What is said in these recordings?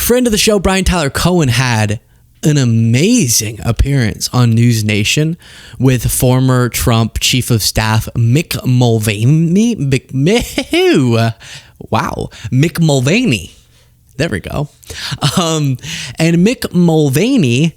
friend of the show, Brian Tyler Cohen, had an amazing appearance on News Nation with former Trump Chief of Staff Mick Mulvaney. Mick Mulvaney. There we go. And Mick Mulvaney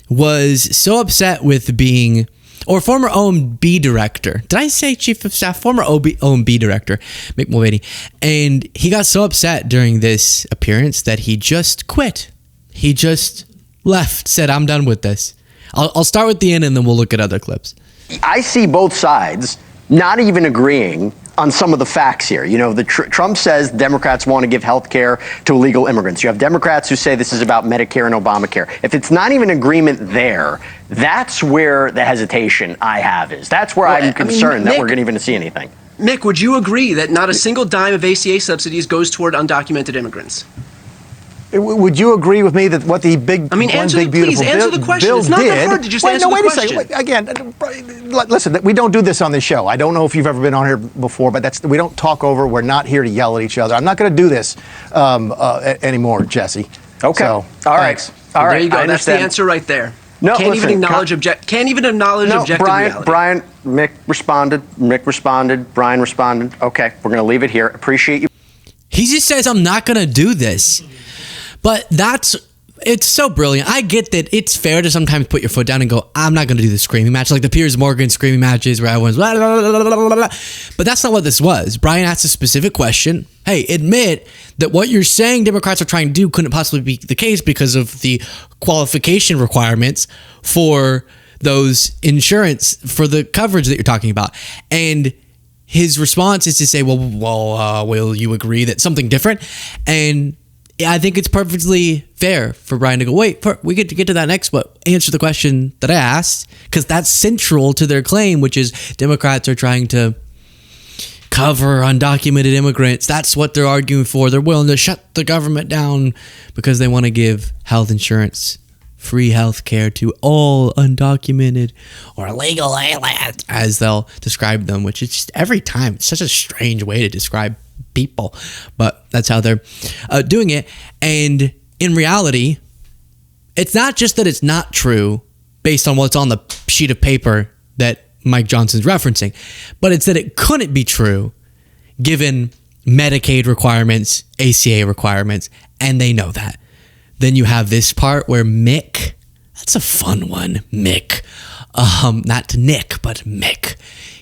was so upset with being, or former OMB director. Did I say Chief of Staff? Former OMB director, Mick Mulvaney. And he got so upset during this appearance that he just quit. He just left, said, I'm done with this. I'll start with the end and then we'll look at other clips. I see both sides not even agreeing on some of the facts here. You know, Trump says Democrats want to give health care to illegal immigrants. You have Democrats who say this is about Medicare and Obamacare. If it's not even agreement there, that's where the hesitation I have is. That's where I'm concerned that we're going to even see anything. Mick, would you agree that not a single dime of ACA subsidies goes toward undocumented immigrants? Would you agree with me that what the big, please answer the question. Bill it's not did, that hard to just answer the question. Wait a second. Again, listen, we don't do this on this show. I don't know if you've ever been on here before, but we don't talk over. We're not here to yell at each other. I'm not going to do this anymore, Jesse. Okay. So, all right. All right. There you go. That's the answer right there. No, can't even acknowledge objective reality. Brian, Mick responded. Brian responded. Okay, we're going to leave it here. Appreciate you. He just says, I'm not going to do this. But it's so brilliant. I get that it's fair to sometimes put your foot down and go, I'm not going to do the screaming match, like the Piers Morgan screaming matches where everyone's blah, blah, blah, blah, blah, blah. But that's not what this was. Brian asked a specific question. Hey, admit that what you're saying Democrats are trying to do couldn't possibly be the case because of the qualification requirements for those insurance, for the coverage that you're talking about. And his response is to say, will you agree that something different? And I think it's perfectly fair for Brian to go, wait, we get to that next, but answer the question that I asked, because that's central to their claim, which is Democrats are trying to cover undocumented immigrants. That's what they're arguing for. They're willing to shut the government down because they want to give health insurance, free health care to all undocumented or illegal aliens, as they'll describe them, which is just every time, it's such a strange way to describe people, but that's how they're doing it. And in reality, it's not just that it's not true based on what's on the sheet of paper that Mike Johnson's referencing, but it's that it couldn't be true given Medicaid requirements, ACA requirements, and they know that. Then you have this part where Mick, that's a fun one, Mick, not Nick, but Mick.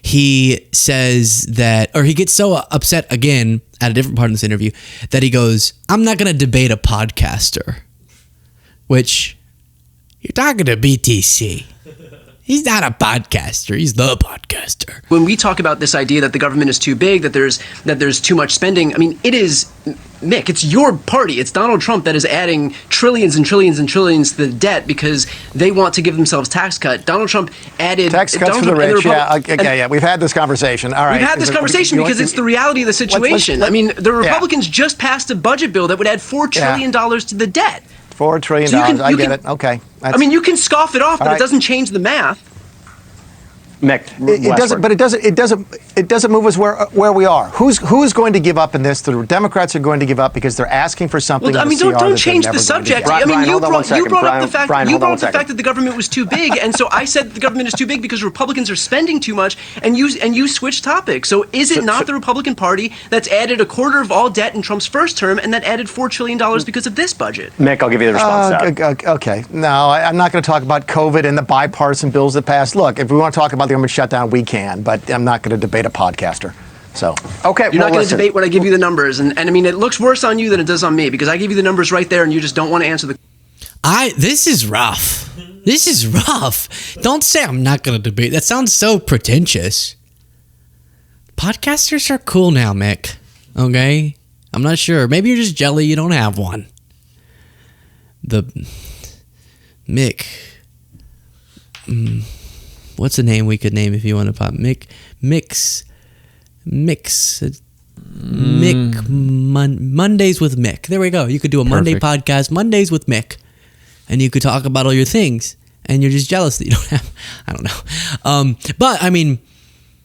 He says that, or he gets so upset again at a different part of this interview that he goes, I'm not going to debate a podcaster, which you're talking to BTC. He's not a podcaster. He's the podcaster. When we talk about this idea that the government is too big, that there's too much spending, I mean, it is, Mick, it's your party. It's Donald Trump that is adding trillions and trillions and trillions to the debt because they want to give themselves tax cut. Donald Trump added tax cuts for the rich. Yeah. We've had this conversation. All right. We've had this conversation because it's the reality of the situation. I mean, the Republicans just passed a budget bill that would add $4 trillion to the debt. $4 trillion. I get it. Okay. I mean, you can scoff it off, but it doesn't change the math. Mick, it doesn't. But it doesn't move us where we are. Who's going to give up in this? The Democrats are going to give up because they're asking for something. Well, I mean, don't change the subject. I mean, you brought up the fact that the government was too big, and so I said the government is too big because Republicans are spending too much, and you switched topics. So is it not the Republican Party that's added a quarter of all debt in Trump's first term, and that added $4 trillion because of this budget? Mick, I'll give you the response. Okay. No, I'm not going to talk about COVID and the bipartisan bills that passed. Look, if we want to talk about the government shutdown, we can, but I'm not going to debate a podcaster. So okay, you're not going to debate when I give you the numbers, and I mean, it looks worse on you than it does on me because I give you the numbers right there, and you just don't want to answer the. This is rough. This is rough. Don't say I'm not going to debate. That sounds so pretentious. Podcasters are cool now, Mick. Okay, I'm not sure. Maybe you're just jelly you don't have one. Mick. What's a name we could name if you want to pop? Mick Mondays with Mick. There we go. You could do a Monday podcast, Mondays with Mick, and you could talk about all your things, and you're just jealous that you don't have, I don't know. But I mean,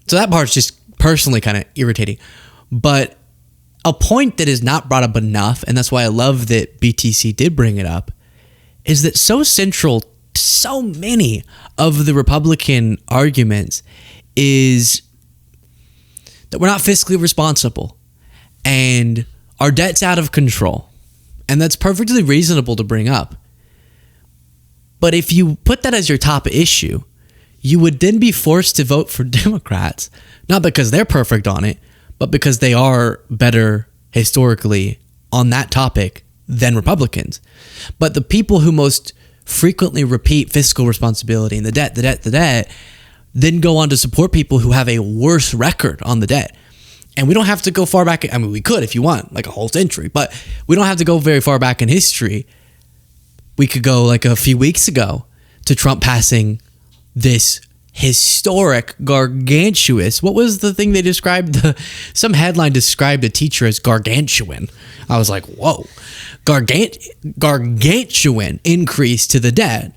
so that part's just personally kind of irritating, but a point that is not brought up enough, and that's why I love that BTC did bring it up, is that so central to so many of the Republican arguments is that we're not fiscally responsible and our debt's out of control. And that's perfectly reasonable to bring up. But if you put that as your top issue, you would then be forced to vote for Democrats, not because they're perfect on it, but because they are better historically on that topic than Republicans. But the people who most frequently repeat fiscal responsibility and the debt, then go on to support people who have a worse record on the debt. And we don't have to go far back. I mean, we could if you want, like a whole century, but we don't have to go very far back in history. We could go like a few weeks ago to Trump passing this historic, gargantuous. What was the thing they described? Some headline described a teacher as gargantuan. I was like, whoa, gargantuan increase to the debt.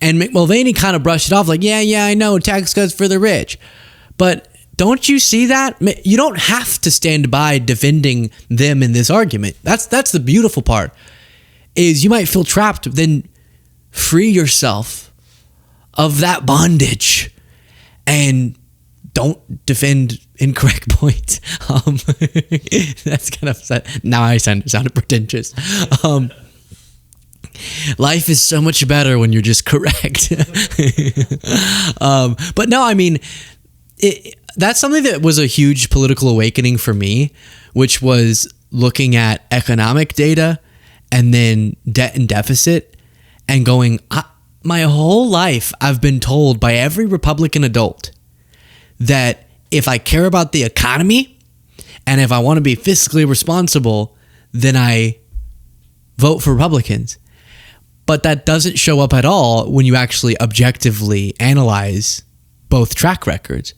And Mulvaney kind of brushed it off like, yeah, I know, tax cuts for the rich. But don't you see that? You don't have to stand by defending them in this argument. That's the beautiful part, is you might feel trapped, then free yourself of that bondage and don't defend incorrect points. That's kind of, now I sounded pretentious. Life is so much better when you're just correct. But no, I mean, that's something that was a huge political awakening for me, which was looking at economic data and then debt and deficit and going, my whole life I've been told by every Republican adult that if I care about the economy and if I want to be fiscally responsible, then I vote for Republicans. But that doesn't show up at all when you actually objectively analyze both track records.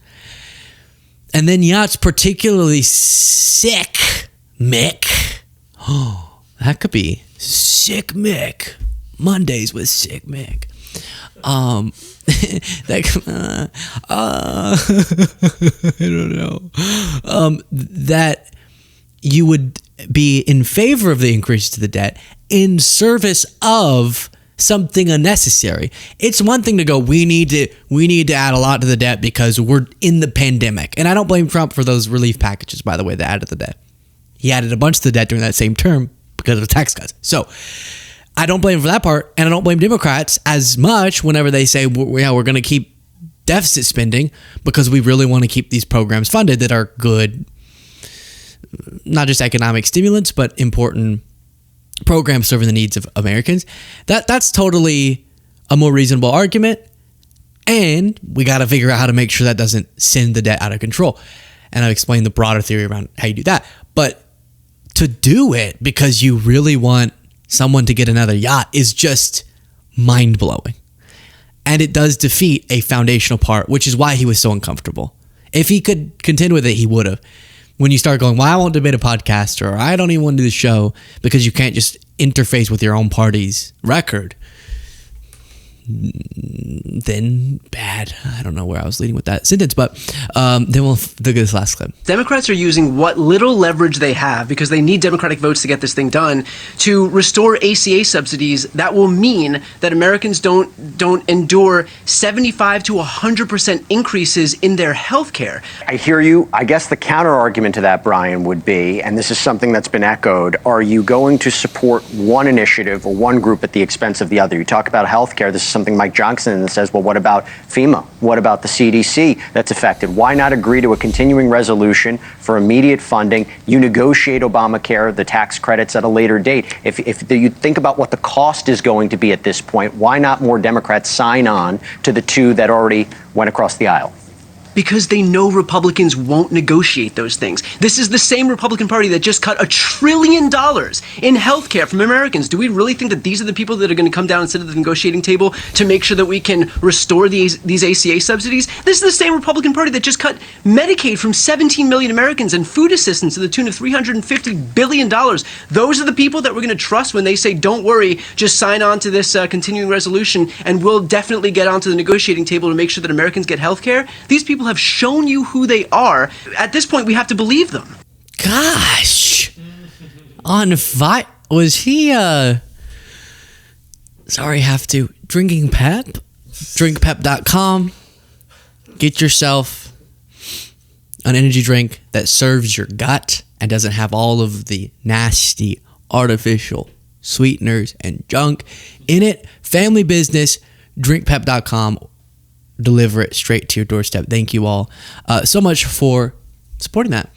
And then, yeah, it's particularly sick, Mick. Oh, that could be Sick Mick. Mondays with Sick Mick. I don't know. That you would be in favor of the increase to the debt in service of something unnecessary. It's one thing to go, we need to add a lot to the debt because we're in the pandemic. And I don't blame Trump for those relief packages, by the way, that added the debt. He added a bunch to the debt during that same term because of tax cuts. So I don't blame him for that part, and I don't blame Democrats as much whenever they say, we're going to keep deficit spending because we really want to keep these programs funded that are good, not just economic stimulants, but important programs serving the needs of Americans. That's totally a more reasonable argument, and we got to figure out how to make sure that doesn't send the debt out of control. And I've explained the broader theory around how you do that. But to do it because you really want someone to get another yacht is just mind-blowing. And it does defeat a foundational part, which is why he was so uncomfortable. If he could contend with it, he would have. When you start going, well, I won't debate a podcast, or I don't even want to do the show because you can't just interface with your own party's record, then bad. I don't know where I was leading with that sentence, but then we'll look at this last clip. Democrats are using what little leverage they have, because they need Democratic votes to get this thing done, to restore ACA subsidies that will mean that Americans don't endure 75 to 100% increases in their health care. I hear you. I guess the counter argument to that, Brian, would be, and this is something that's been echoed, are you going to support one initiative or one group at the expense of the other? You talk about health care. This is something Mike Johnson says, well, what about FEMA? What about the CDC that's affected? Why not agree to a continuing resolution for immediate funding? You negotiate Obamacare, the tax credits at a later date. If you think about what the cost is going to be at this point, why not more Democrats sign on to the two that already went across the aisle? Because they know Republicans won't negotiate those things. This is the same Republican Party that just cut $1 trillion in health care from Americans. Do we really think that these are the people that are going to come down and sit at the negotiating table to make sure that we can restore these ACA subsidies? This is the same Republican Party that just cut Medicaid from 17 million Americans and food assistance to the tune of $350 billion. Those are the people that we're going to trust when they say, don't worry, just sign on to this continuing resolution and we'll definitely get onto the negotiating table to make sure that Americans get health care. These people have shown you who they are. At this point, we have to believe them. Gosh. On fire. Was he, sorry, have to. Drinking Pep? Drinkpep.com. Get yourself an energy drink that serves your gut and doesn't have all of the nasty artificial sweeteners and junk in it. Family business. Drinkpep.com. Deliver it straight to your doorstep. Thank you all so much for supporting that.